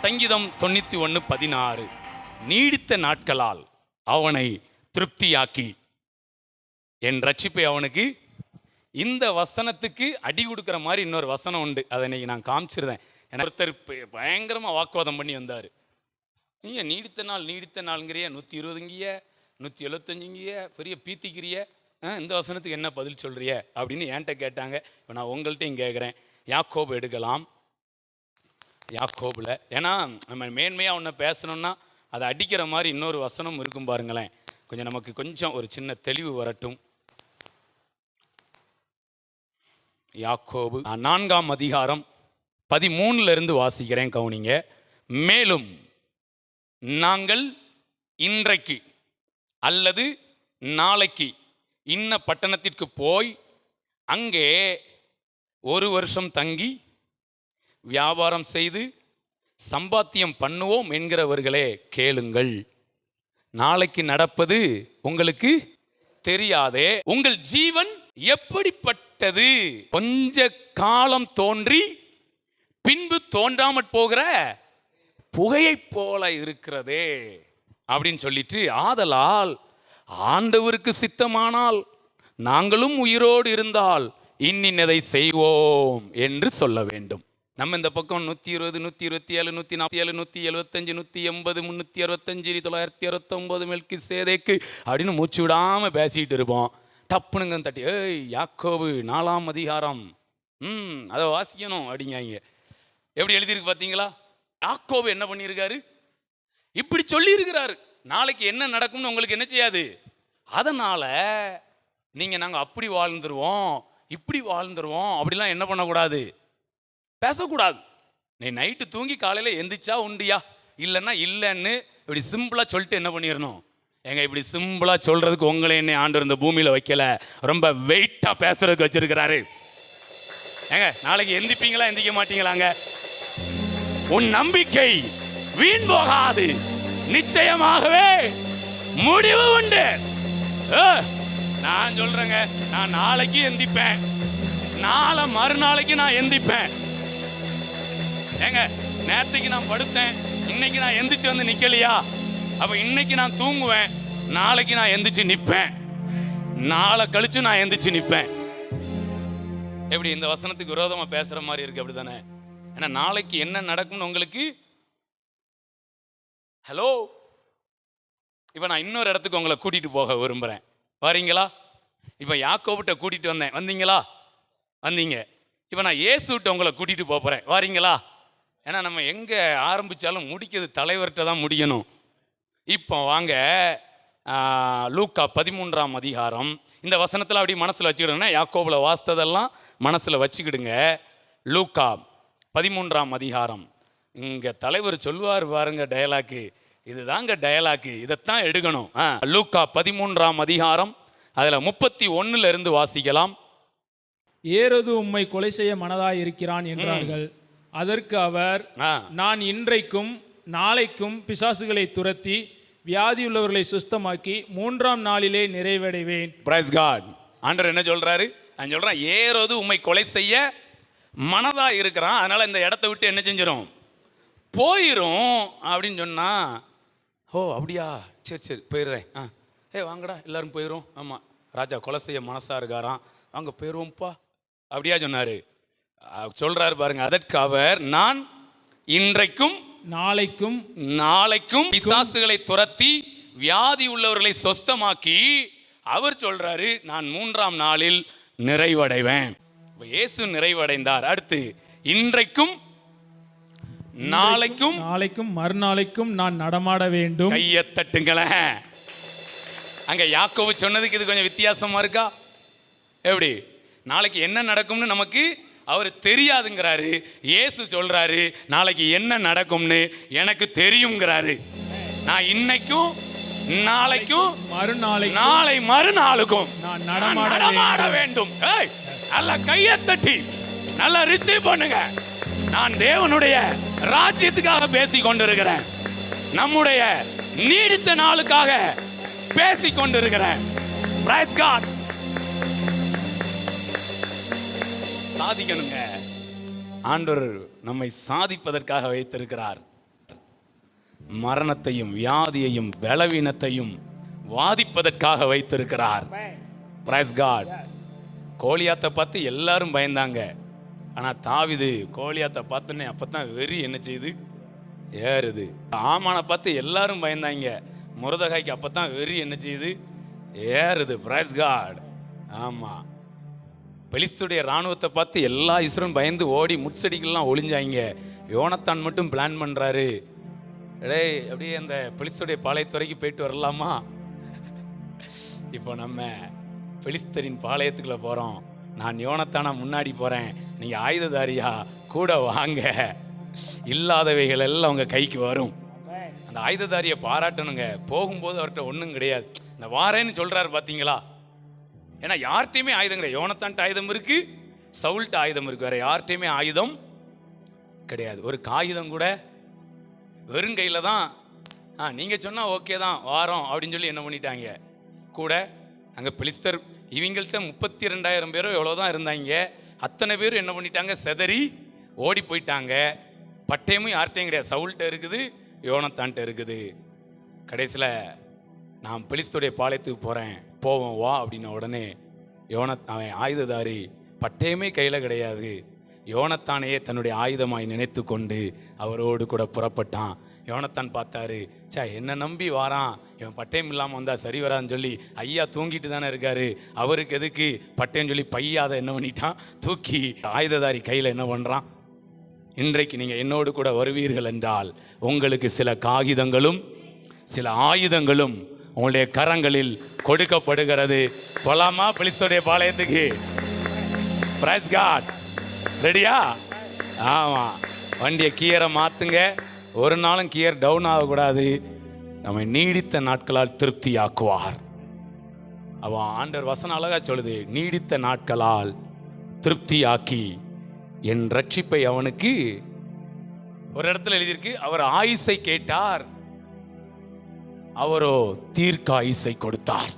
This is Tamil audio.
சங்கீதம் 91:16 நீடித்த நாட்களால் அவனை திருப்தியாக்கி என் ரட்சிப்பை அவனுக்கு. இந்த வசனத்துக்கு அடி கொடுக்குற மாதிரி இன்னொரு வசனம் உண்டு, அதை இன்னைக்கு நான் காமிச்சிருந்தேன். ஒருத்தர் பயங்கரமாக வாக்குவாதம் பண்ணி வந்தார். நீங்கள் நீடித்த நாளுங்கிறிய 120ங்கிய 175ங்கிய பெரிய பீத்திக்கிறிய, இந்த வசனத்துக்கு என்ன பதில் சொல்கிறிய அப்படின்னு என்கிட்ட கேட்டாங்க. இப்போ நான் உங்கள்கிட்டையும் கேட்குறேன். யாக்கோபு எடுக்கலாம். யாக்கோபில் ஏன்னா நம்ம மேன்மையாக ஒன்று பேசணும்னா அதை அடிக்கிற மாதிரி இன்னொரு வசனம் இருக்கும் பாருங்களேன். கொஞ்சம் நமக்கு கொஞ்சம் ஒரு சின்ன தெளிவு வரட்டும். யாக்கோபு 4ஆம் அதிகாரம் 13 வாசிக்கிறேன், கவுனிங்க. மேலும் நாங்கள் இன்றைக்கு அல்லது நாளைக்கு இன்ன பட்டணத்திற்கு போய் அங்கே 1 வருஷம் தங்கி வியாபாரம் செய்து சம்பாத்தியம் பண்ணுவோம் என்கிறவர்களே கேளுங்கள். நாளைக்கு நடப்பது உங்களுக்கு தெரியாதே. உங்கள் ஜீவன் எப்படிப்பட்டது? கொஞ்ச காலம் தோன்றி பின்பு தோன்றாமற் போகிற புகையைப் போல இருக்கிறதே அப்படின்னு சொல்லிட்டு, ஆதலால் ஆண்டவருக்கு சித்தமானால் நாங்களும் உயிரோடு இருந்தால் இன்னின்னதை செய்வோம் என்று சொல்ல வேண்டும். நம்ம இந்த பக்கம் 120, 127, 147, 175, 180, 365, 969 மெல்கிசேதேக்கு அப்படின்னு மூச்சு விடாமல் பேசிகிட்டு இருப்போம். டப்புனுங்க தட்டி, ஏய் யாக்கோபு 4ஆம் அதிகாரம் அதை வாசிக்கணும் அப்படிங்காங்க. எப்படி எழுதியிருக்கு பார்த்தீங்களா? யாக்கோபு என்ன பண்ணியிருக்காரு? இப்படி சொல்லியிருக்கிறாரு. நாளைக்கு என்ன நடக்கும்னு உங்களுக்கு என்ன செய்யாது. அதனால் நீங்கள் நாங்கள் அப்படி வாழ்ந்துருவோம் இப்படி வாழ்ந்துருவோம் அப்படிலாம் என்ன பண்ணக்கூடாது, பேசக்கூடாது. நீ நைட்டு தூங்கி காலையில் எந்திரிச்சா உண்டியா, இல்லைன்னா இல்லைன்னு இப்படி சிம்பிளாக சொல்லிட்டு என்ன பண்ணிடணும். ஏங்க இப்படி சிம்பிளாக சொல்கிறதுக்கு உங்களை என்ன ஆண்டு இந்த பூமியில் வைக்கல, ரொம்ப வெயிட்டாக பேசுறதுக்கு வச்சிருக்கிறாரு. ஏங்க நாளைக்கு எந்திப்பீங்களா எந்திக்க மாட்டீங்களாங்க? உன் நம்பிக்கை வீண் போகாது, நிச்சயமாகவே முடிவு உண்டு. நான் சொல்றேங்க, நான் நாளைக்கு எந்திப்பேன், நாளை மறுநாளைக்கு நான் எந்திப்பேன். ஏங்க நேற்றுக்கு நான் படுத்தேன், இன்னைக்கு நான் எந்திரிச்சு வந்து நிக்கலையா? அப்ப இன்னைக்கு நான் தூங்குவேன், நாளைக்கு நான் எந்திரிச்சு நிற்பேன், நாளை கழிச்சு நான் எந்திரிச்சு நிற்பேன். எப்படி இந்த வசனத்துக்கு விரோதமா பேசுற மாதிரி இருக்கு, அப்படித்தானே? ஏன்னா நாளைக்கு என்ன நடக்கும்னு உங்களுக்கு. ஹலோ, இப்ப நான் இன்னொரு இடத்துக்கு உங்களை கூட்டிட்டு போக விரும்புறேன். வரீங்களா? இப்ப யாக்கோபிட்ட கூட்டிட்டு வந்தேன், வந்தீங்களா? வந்தீங்க. இப்ப நான் இயேசுட்ட உங்களை கூட்டிட்டு போறேன், வரீங்களா? ஏன்னா நம்ம எங்கே ஆரம்பித்தாலும் முடிக்கிறது தலைவர்கிட்ட தான் முடியணும். இப்போ வாங்க, லூக்கா 13ஆம் அதிகாரம். இந்த வசனத்தில் அப்படி மனசில் வச்சுக்கிடுங்க. யாக்கோபில் வாசித்ததெல்லாம் மனசில் வச்சுக்கிடுங்க. லூக்கா 13ஆம் அதிகாரம். இங்கே தலைவர் சொல்லுவார் பாருங்க டயலாக்கு, இதுதாங்க டயலாக்கு, இதைத்தான் எடுக்கணும். லூக்கா 13ஆம் அதிகாரம் அதில் 31 வாசிக்கலாம். ஏரோது உம்மை கொலை செய்ய மனதாய் இருக்கிறான் என்றார்கள். அதற்கு அவர், நான் இன்றைக்கும் நாளைக்கும் பிசாசுகளை துரத்தி வியாதியுள்ளவர்களை சுஸ்தமாக்கி 3ஆம் நாளிலே நிறைவடைவேன். Price God. ஆண்டவர் என்ன சொல்றாரு? நான் சொல்றேன், ஏரோது உம்மை கொலை செய்ய மனதா இருக்கிறான், அதனால இந்த இடத்த விட்டு என்ன செஞ்சிடும், போயிரும் அப்படின்னு சொன்னா, ஓ அப்படியா, சரி சரி போயிடுறேன். வாங்கடா எல்லாரும் போயிடும். ஆமா, ராஜா கொலை செய்ய மனசா இருக்காராம், வாங்க போயிடுவோம்ப்பா அப்படியா சொன்னாரு. சொல்றாரு பாருங்க. அதற்கு அவர், நான் இன்றைக்கும் நாளைக்கும் பிசாசுகளை துரத்தி வியாதி உள்ளவர்களை சொஸ்தமாக்கி, அவர் சொல்றாரு, நான் 3ஆம் நாளில் நிறைவடைவேன். இயேசு நிறைவடைந்தார். அடுத்து இன்றைக்கும் நாளைக்கும் மறுநாளைக்கும் நான் நடமாட வேண்டும். கையை தட்டுங்களேன். அங்க யாக்கோபு சொன்னதுக்கு இது கொஞ்சம் வித்தியாசமா இருக்கா? எப்படி நாளைக்கு என்ன நடக்கும்னு நமக்கு அவர் தெரியாதுங்கிறாரு. இயேசு சொல்றாரு, நாளைக்கு என்ன நடக்கும்னு எனக்கு தெரியுங்கிறாரு. நான் இன்னைக்கும் நாளைக்கும் நாளை மறுநாளுக்கும் நான் நடமாட வேண்டும். நல்லா கையை தட்டி நல்லா ரிசீவ் பண்ணுங்க. நான் தேவனுடைய ராஜ்யத்துக்காக பேசிக் கொண்டிருக்கிறேன், நம்முடைய நீடித்த நாளுக்காக பேசிக் கொண்டிருக்கிறேன். சாதிக்கணுங்க. ஆண்டவர் நம்மை சாதிப்பதற்காக வைத்திருக்கிறார். மரணத்தையும் வியாதியையும் பலவீனத்தையும் வாதிப்பதற்காக வைத்திருக்கிறார். Praise God. கோலியாத்தை பார்த்து எல்லாரும் பயந்தாங்க. ஆனால் தாவீது கோலியாத்தை பார்த்தோன்னே அப்பதான் வெறி என்ன செய்யுது, ஏறுது. ஆமானை பார்த்து எல்லாரும் பயந்தாங்க. முருதகாய்க்கு அப்பதான் வெறி என்ன செய்யுது, ஏறுது. Praise God. ஆமாம், பெலிஸ்துடைய இராணுவத்தை பார்த்து எல்லா இஸ்ரேலும் பயந்து ஓடி முட்செடிக்கெல்லாம் ஒளிஞ்சாங்க. யோனத்தான் மட்டும் பிளான் பண்ணுறாரு, டேய் அப்படியே அந்த பெலிஸ்துடைய பாளையத்துறைக்கு போயிட்டு வரலாமா? இப்போ நம்ம பெலிஸ்தரின் பாளையத்துக்குள்ள போகிறோம். நான் யோனத்தானா முன்னாடி போகிறேன், நீங்கள் ஆயுததாரியா கூட வாங்க, இல்லாதவைகள் எல்லாம் உங்கள் கைக்கு வரும். அந்த ஆயுததாரியை பாராட்டணுங்க. போகும்போது அவர்கிட்ட ஒன்றும் கிடையாது, இந்த வாரேன்னு சொல்கிறாரு பார்த்தீங்களா? ஏன்னா யார்கிட்டையுமே ஆயுதம் கிடையாது. யோனத்தான்ட்ட ஆயுதம் இருக்கு, சவுல்ட்ட ஆயுதம் இருக்கு, வேற யார்கிட்டையுமே ஆயுதம் கிடையாது. ஒரு காகிதம் கூட வெறுங்கையில் தான். நீங்கள் சொன்னால் ஓகே தான் வாரோம் அப்படின்னு சொல்லி என்ன பண்ணிட்டாங்க கூட. அங்கே பெலிஸ்தர் இவங்கள்ட்ட 32,000 பேரோ எவ்வளோதான் இருந்தாங்க. அத்தனை பேரும் என்ன பண்ணிட்டாங்க, செதறி ஓடி போயிட்டாங்க. பட்டயமும் யார்கிட்டையும் கிடையாது, சவுல்ட்ட இருக்குது, யோனத்தான்ட்ட இருக்குது. கடைசியில் நான் பெலிஸ்துடைய பாளையத்துக்கு போகிறேன், போவோம் வா அப்படின்ன உடனே அவன் ஆயுததாரி, பட்டயமே கையில் கிடையாது, யோனத்தானையே தன்னுடைய ஆயுதமாய் நினைத்து கொண்டு அவரோடு கூட புறப்பட்டான். யோனத்தான் பார்த்தாரு, சே என்னை நம்பி வாரான், இவன் பட்டயம் இல்லாமல் வந்தால் சரி வரான்னு சொல்லி ஐயா தூங்கிட்டு தானே இருக்காரு, அவருக்கு எதுக்கு பட்டயம் சொல்லி பையாத என்ன பண்ணிட்டான், தூக்கி ஆயுததாரி கையில் என்ன பண்ணுறான். இன்றைக்கு நீங்கள் என்னோடு கூட வருவீர்கள் என்றால் உங்களுக்கு சில காகிதங்களும் சில ஆயுதங்களும் உங்களுடைய கரங்களில் கொடுக்கப்படுகிறது. போலாமா பெலிஸ்தருடைய பாளையத்துக்கு? Praise God. ரெடியா? ஆமாம், வண்டியை கியரை மாற்றுங்க. ஒரு நாளும் கியர் டவுன் ஆகக்கூடாது. நம்ம நீடித்த நாட்களால் திருப்தியாக்குவார். அவன் ஆண்டவர் வசனம் அழகா சொல்லுது, நீடித்த நாட்களால் திருப்தியாக்கி என் ரட்சிப்பை அவனுக்கு. ஒரு இடத்துல எழுதியிருக்கு, அவர் ஆயுசை கேட்டார், அவரோ தீர்க்க ஆயுசை கொடுத்தார்.